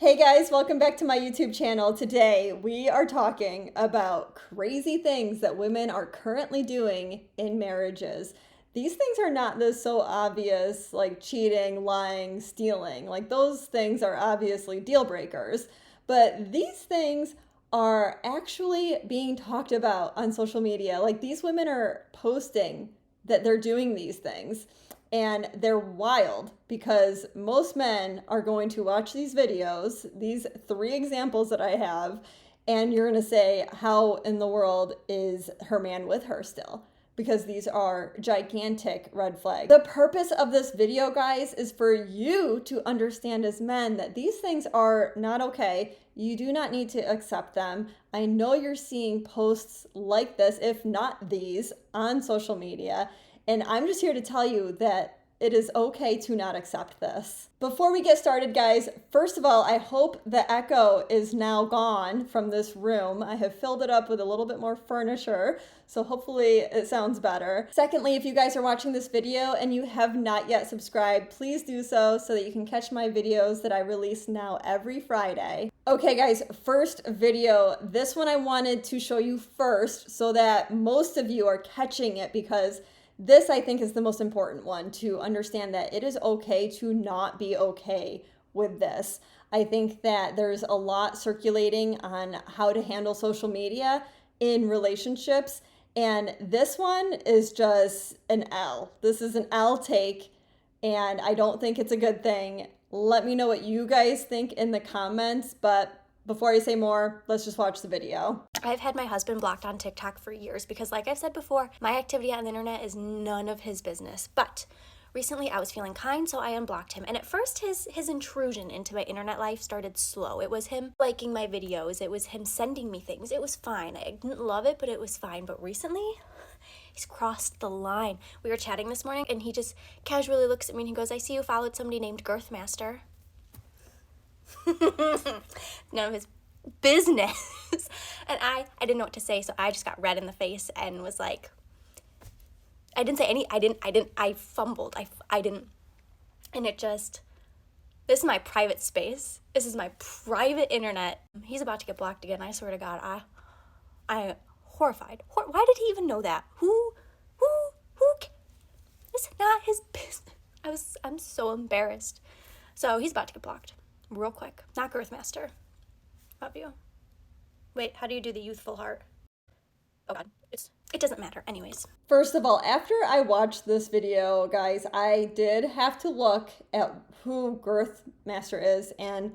Hey guys, welcome back to my YouTube channel. Today we are talking about crazy things that women are currently doing in marriages. These things are not this so obvious, like cheating, lying, stealing. Like those things are obviously deal breakers. But these things are actually being talked about on social media. Like these women are posting that they're doing these things. And they're wild because most men are going to watch these videos, these three examples that I have, and you're going to say, how in the world is her man with her still? Because these are gigantic red flags. The purpose of this video, guys, is for you to understand as men that these things are not okay. You do not need to accept them. I know you're seeing posts like this, if not these, on social media. And I'm just here to tell you that it is okay to not accept this. Before we get started, guys, first of all, I hope the echo is now gone from this room. I have filled it up with a little bit more furniture, so hopefully it sounds better. Secondly, if you guys are watching this video and you have not yet subscribed, please do so that you can catch my videos that I release now every Friday. Okay, guys, first video. This one I wanted to show you first so that most of you are catching it, because this, I think, is the most important one, to understand that it is okay to not be okay with this. I think that there's a lot circulating on how to handle social media in relationships, and this one is just an L. This is an L take, and I don't think it's a good thing. Let me know what you guys think in the comments, but before I say more, let's just watch the video. I've had my husband blocked on TikTok for years because, like I've said before, my activity on the internet is none of his business. But recently I was feeling kind, so I unblocked him. And at first his intrusion into my internet life started slow. It was him liking my videos. It was him sending me things. It was fine. I didn't love it, but it was fine. But recently, he's crossed the line. We were chatting this morning, and he just casually looks at me and he goes, "I see you followed somebody named Girthmaster." None of his business. And I didn't know what to say, so I just got red in the face and was like, I fumbled. I didn't, and it just, this is my private space. This is my private internet. He's about to get blocked again. I swear to God, I horrified. Why did he even know that? Who, it's not his business. I'm so embarrassed. So he's about to get blocked. Real quick. Not Girthmaster. Love you. Wait, how do you do the youthful heart? Oh God, it doesn't matter. Anyways. First of all, after I watched this video, guys, I did have to look at who Girthmaster is, and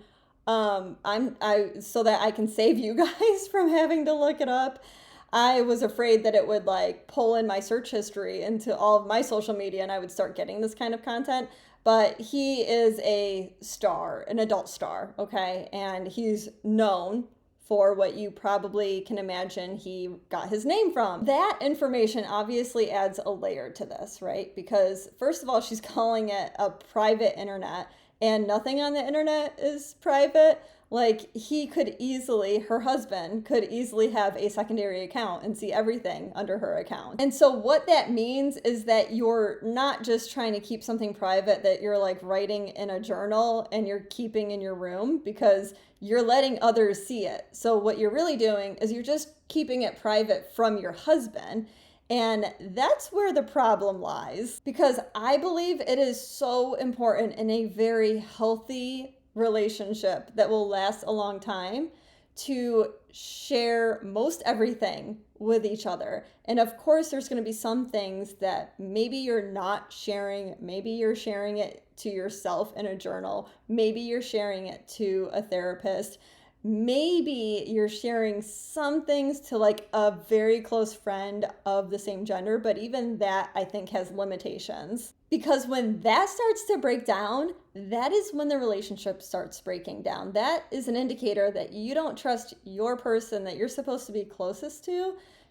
so that I can save you guys from having to look it up. I was afraid that it would like pull in my search history into all of my social media and I would start getting this kind of content. But he is a star, an adult star, okay? And he's known for what you probably can imagine he got his name from. That information obviously adds a layer to this, right? Because first of all, she's calling it a private internet, and nothing on the internet is private. Like her husband could easily have a secondary account and see everything under her account. And so what that means is that you're not just trying to keep something private that you're like writing in a journal and you're keeping in your room, because you're letting others see it. So what you're really doing is you're just keeping it private from your husband. And that's where the problem lies, because I believe it is so important in a very healthy relationship that will last a long time to share most everything with each other. And of course, there's going to be some things that maybe you're not sharing. Maybe you're sharing it to yourself in a journal. Maybe you're sharing it to a therapist. Maybe you're sharing some things to like a very close friend of the same gender, but even that I think has limitations. Because when that starts to break down, that is when the relationship starts breaking down. That is an indicator that you don't trust your person that you're supposed to be closest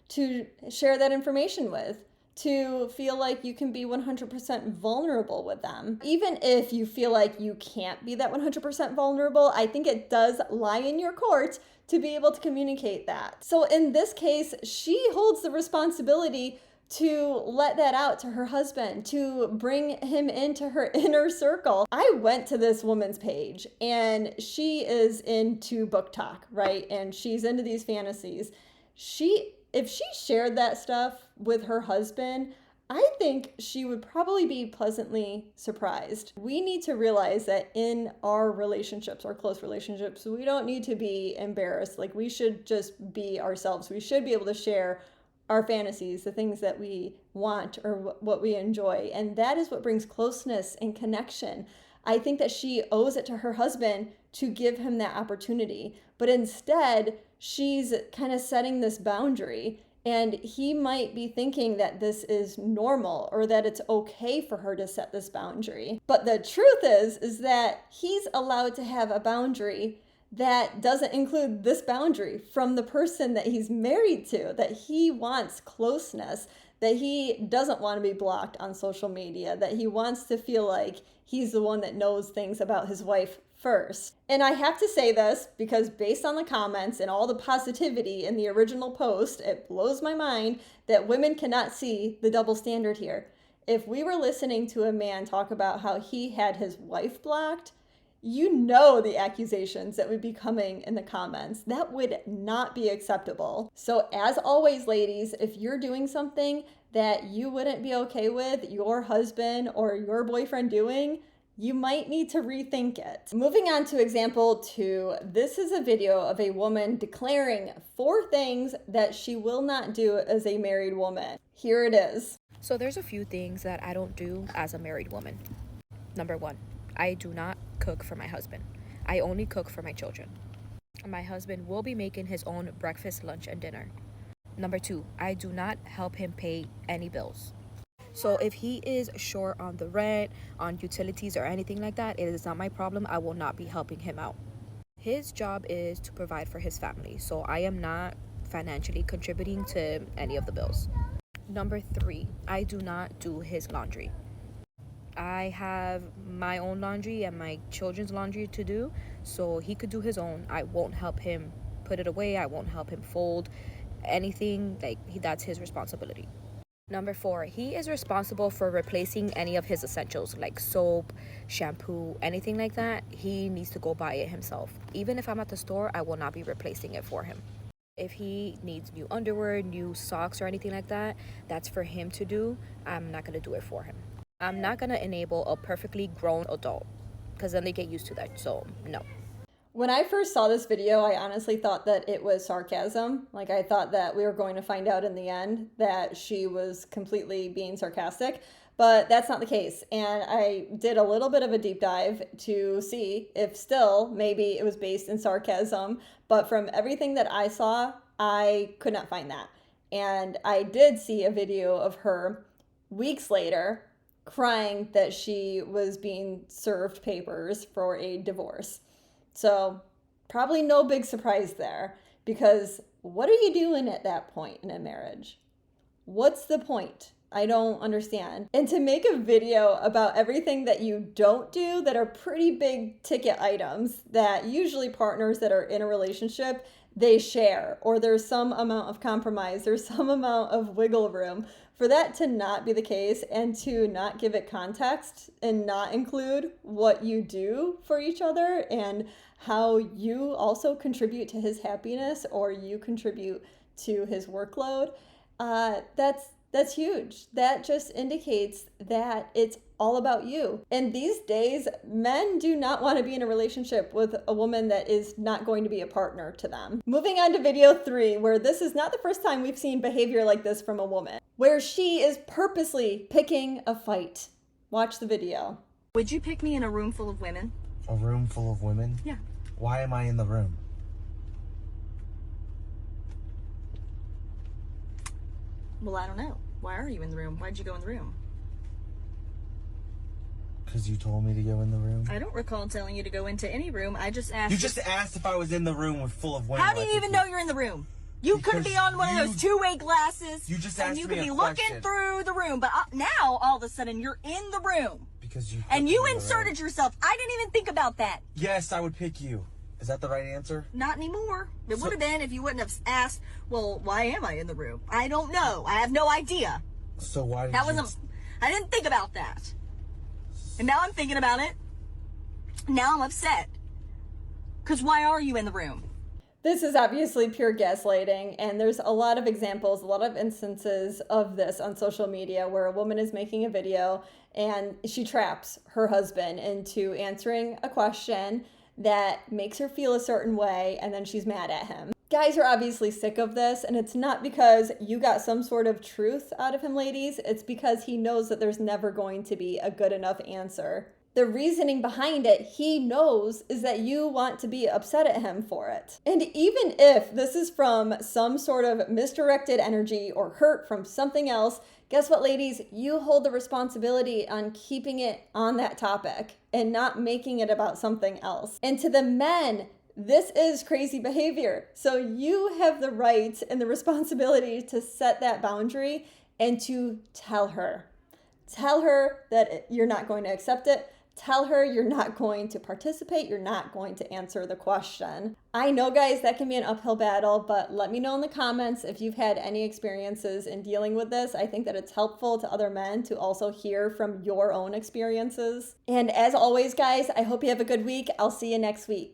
to share that information with, to feel like you can be 100% vulnerable with them. Even if you feel like you can't be that 100% vulnerable, I think it does lie in your court to be able to communicate that. So in this case, she holds the responsibility to let that out to her husband, to bring him into her inner circle. I went to this woman's page and she is into book talk, right? And she's into these fantasies. If she shared that stuff with her husband, I think she would probably be pleasantly surprised. We need to realize that in our relationships, our close relationships, we don't need to be embarrassed. Like, we should just be ourselves. We should be able to share our fantasies, the things that we want or what we enjoy. And that is what brings closeness and connection. I think that she owes it to her husband to give him that opportunity. But instead, she's kind of setting this boundary. And he might be thinking that this is normal or that it's okay for her to set this boundary. But the truth is that he's allowed to have a boundary that doesn't include this boundary from the person that he's married to, that he wants closeness, that he doesn't want to be blocked on social media, that he wants to feel like he's the one that knows things about his wife first. And I have to say this because based on the comments and all the positivity in the original post, it blows my mind that women cannot see the double standard here. If we were listening to a man talk about how he had his wife blocked, you know the accusations that would be coming in the comments. That would not be acceptable. So as always, ladies, if you're doing something that you wouldn't be okay with your husband or your boyfriend doing, you might need to rethink it. Moving on to example 2, this is a video of a woman declaring 4 things that she will not do as a married woman. Here it is. So there's a few things that I don't do as a married woman. Number 1, I do not cook for my husband. I only cook for my children. My husband will be making his own breakfast, lunch, and dinner. Number 2, I do not help him pay any bills. So if he is short on the rent, on utilities, or anything like that, it is not my problem. I will not be helping him out. His job is to provide for his family, so I am not financially contributing to any of the bills. Number 3, I do not do his laundry. I have my own laundry and my children's laundry to do, so he could do his own. I won't help him put it away. I won't help him fold anything. That's his responsibility. Number 4, he is responsible for replacing any of his essentials like soap, shampoo, anything like that. He needs to go buy it himself. Even if I'm at the store, I will not be replacing it for him. If he needs new underwear, new socks, or anything like that, that's for him to do. I'm not going to do it for him. I'm not going to enable a perfectly grown adult because then they get used to that. So, no. When I first saw this video, I honestly thought that it was sarcasm. Like, I thought that we were going to find out in the end that she was completely being sarcastic, but that's not the case. And I did a little bit of a deep dive to see if still maybe it was based in sarcasm, but from everything that I saw, I could not find that. And I did see a video of her weeks later crying that she was being served papers for a divorce. So probably no big surprise there, because what are you doing at that point in a marriage? What's the point? I don't understand. And to make a video about everything that you don't do that are pretty big ticket items that usually partners that are in a relationship, they share, or there's some amount of compromise, there's some amount of wiggle room. For that to not be the case and to not give it context and not include what you do for each other and how you also contribute to his happiness or you contribute to his workload, that's huge. That just indicates that it's all about you. And these days, men do not want to be in a relationship with a woman that is not going to be a partner to them. Moving on to video 3, where this is not the first time we've seen behavior like this from a woman, where she is purposely picking a fight. Watch the video. Would you pick me in a room full of women? A room full of women? Yeah. Why am I in the room? Well, I don't know. Why are you in the room? Why'd you go in the room? Because you told me to go in the room. I don't recall telling you to go into any room. I just asked. You just asked if I was in the room with full of women. How do you even know you're in the room? You could be on one of those two-way glasses. You just and asked you me could be a looking question. through the room, but now all of a sudden you're in the room. Because you. And you put me in the room. inserted yourself. I didn't even think about that. Yes, I would pick you. Is that the right answer? Not anymore. It would have been if you wouldn't have asked, well, why am I in the room? I don't know. I have no idea. So why did That you... wasn't, I didn't think about that. And now I'm thinking about it. Now I'm upset. Because why are you in the room? This is obviously pure gaslighting, and there's a lot of examples, a lot of instances of this on social media where a woman is making a video and she traps her husband into answering a question that makes her feel a certain way, and then she's mad at him. Guys are obviously sick of this, and it's not because you got some sort of truth out of him, ladies. It's because he knows that there's never going to be a good enough answer. The reasoning behind it, he knows, is that you want to be upset at him for it. And even if this is from some sort of misdirected energy or hurt from something else, guess what, ladies? You hold the responsibility on keeping it on that topic and not making it about something else. And to the men, this is crazy behavior. So you have the right and the responsibility to set that boundary and to tell her. Tell her that you're not going to accept it. Tell her you're not going to participate. You're not going to answer the question. I know, guys, that can be an uphill battle, but let me know in the comments if you've had any experiences in dealing with this. I think that it's helpful to other men to also hear from your own experiences. And as always, guys, I hope you have a good week. I'll see you next week.